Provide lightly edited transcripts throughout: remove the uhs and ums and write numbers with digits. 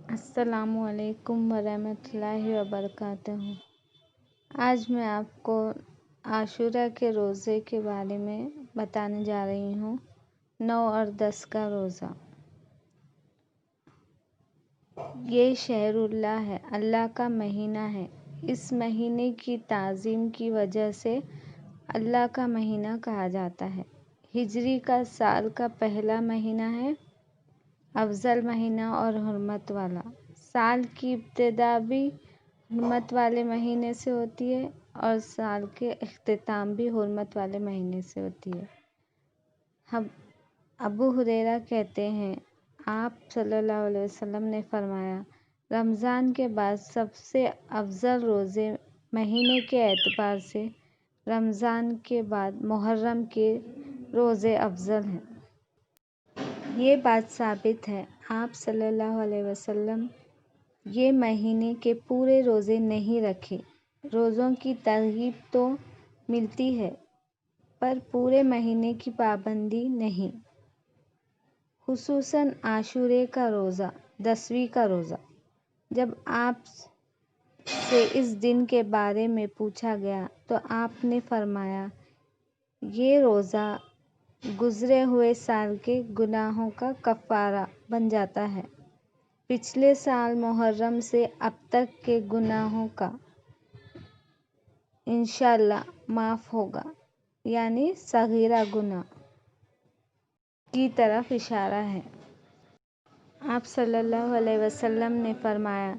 السلام علیکم ورحمۃ اللہ وبرکاتہ۔ آج میں آپ کو عاشورہ کے روزے کے بارے میں بتانے جا رہی ہوں۔ 9 اور 10 کا روزہ۔ یہ شہر اللہ ہے، اللہ کا مہینہ ہے۔ اس مہینے کی تعظیم کی وجہ سے اللہ کا مہینہ کہا جاتا ہے۔ ہجری کا سال کا پہلا مہینہ ہے، افضل مہینہ اور حرمت والا۔ سال کی ابتدا بھی حرمت والے مہینے سے ہوتی ہے اور سال کے اختتام بھی حرمت والے مہینے سے ہوتی ہے۔ ابو ہریرہ کہتے ہیں، آپ صلی اللہ علیہ وسلم نے فرمایا، رمضان کے بعد سب سے افضل روزے مہینے کے اعتبار سے رمضان کے بعد محرم کے روزے افضل ہیں۔ یہ بات ثابت ہے، آپ صلی اللہ علیہ وسلم یہ مہینے کے پورے روزے نہیں رکھے۔ روزوں کی ترغیب تو ملتی ہے پر پورے مہینے کی پابندی نہیں۔ خصوصاً عاشورے کا روزہ، 10ویں کا روزہ۔ جب آپ سے اس دن کے بارے میں پوچھا گیا تو آپ نے فرمایا، یہ روزہ گزرے ہوئے سال کے گناہوں کا کفارہ بن جاتا ہے۔ پچھلے سال محرم سے اب تک کے گناہوں کا انشاءاللہ معاف ہوگا، یعنی صغیرہ گناہ کی طرف اشارہ ہے۔ آپ صلی اللہ علیہ وسلم نے فرمایا،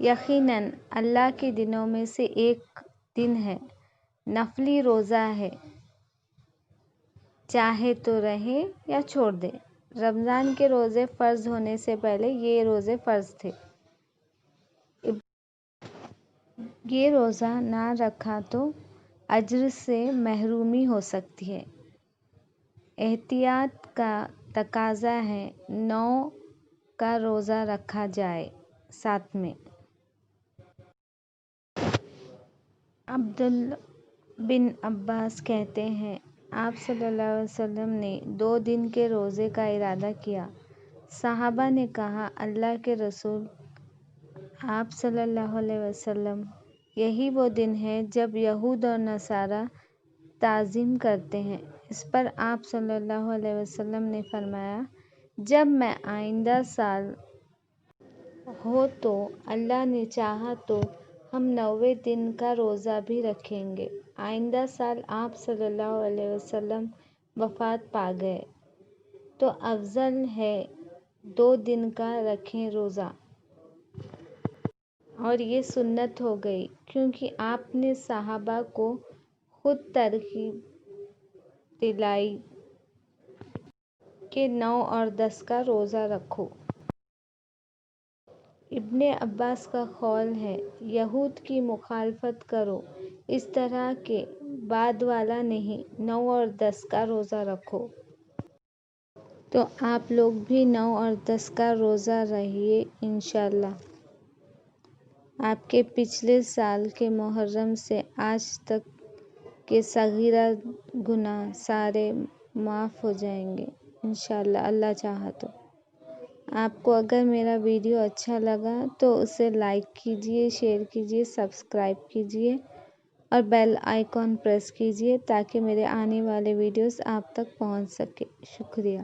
یقیناً اللہ کے دنوں میں سے ایک دن ہے، نفلی روزہ ہے، چاہے تو رہے یا چھوڑ دے۔ رمضان کے روزے فرض ہونے سے پہلے یہ روزے فرض تھے۔ یہ روزہ نہ رکھا تو اجر سے محرومی ہو سکتی ہے۔ احتیاط کا تقاضا ہے، 9 کا روزہ رکھا جائے، 7 میں۔ عبداللہ بن عباس کہتے ہیں، آپ صلی اللہ علیہ وسلم نے 2 دن کے روزے کا ارادہ کیا۔ صحابہ نے کہا، اللہ کے رسول، آپ صلی اللہ علیہ وسلم، یہی وہ دن ہے جب یہود اور نصارہ تعظیم کرتے ہیں۔ اس پر آپ صلی اللہ علیہ وسلم نے فرمایا، جب میں آئندہ سال ہو تو اللہ نے چاہا تو ہم 9ویں دن کا روزہ بھی رکھیں گے۔ آئندہ سال آپ صلی اللہ علیہ وسلم وفات پا گئے تو افضل ہے 2 دن کا رکھیں روزہ۔ اور یہ سنت ہو گئی کیونکہ آپ نے صحابہ کو خود ترغیب دلائی کہ 9 اور 10 کا روزہ رکھو۔ ابن عباس کا قول ہے، یہود کی مخالفت کرو، اس طرح کے بعد والا نہیں، 9 اور 10 کا روزہ رکھو۔ تو آپ لوگ بھی 9 اور 10 کا روزہ رکھیے انشاءاللہ۔ آپ کے پچھلے سال کے محرم سے آج تک کے صغیرہ گناہ سارے معاف ہو جائیں گے انشاءاللہ، اللہ چاہا تو۔ آپ کو اگر میرا ویڈیو اچھا لگا تو اسے لائک کیجیے، شیئر کیجیے، سبسکرائب کیجیے اور بیل آئیکن پریس کیجیے تاکہ میرے آنے والے ویڈیوز آپ تک پہنچ سکے۔ شکریہ۔